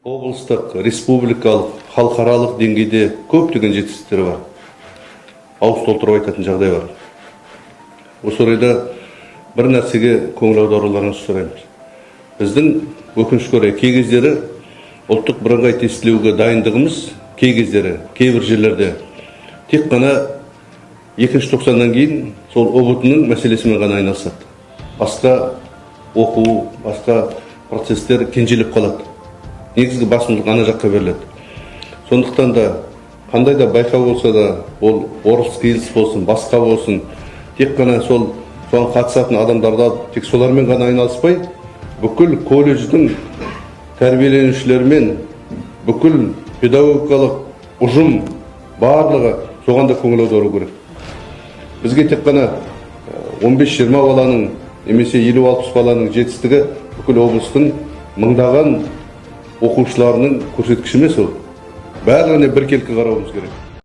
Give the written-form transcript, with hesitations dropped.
Облыстық, республикалық, халықаралық деңгейде көптеген жетістіктер бар. Ауыз толтырып айтатын жағдай бар. Осы орайда бір нәрсеге көңіл аударуларыңызды сұраймыз. Біздің өкінішке орай кей кездері ұлттық бірыңғай тестілеуге дайындығымыз кей кездері, кейбір жерлерде тек қана екінші тоқсаннан кейін сол ұбт-ның мәселесімен ғана айналысады. Басқа оқу, басқа процестер кенжелеп қалады. Негізгі басымдық ана жаққа беріледі. Сондықтан да қандай да байқау болса да, ол орыс скиллс болсын, басқа болсын, тек қана соған қатысатын адамдарды алып, тек солармен ғана айналыспай, бүкіл колледждің тәрбиеленушілерімен, бүкіл педагогикалық ұжым барлығы соған да көңіл аудару керек. Бізге тек қана 15-20 баланың, немесе 50-60 баланың жетістігі бүкіл облыстың мыңдаған оқушыларының көрсеткіші емес ол. Бәріне біркелкі қарауымыз керек.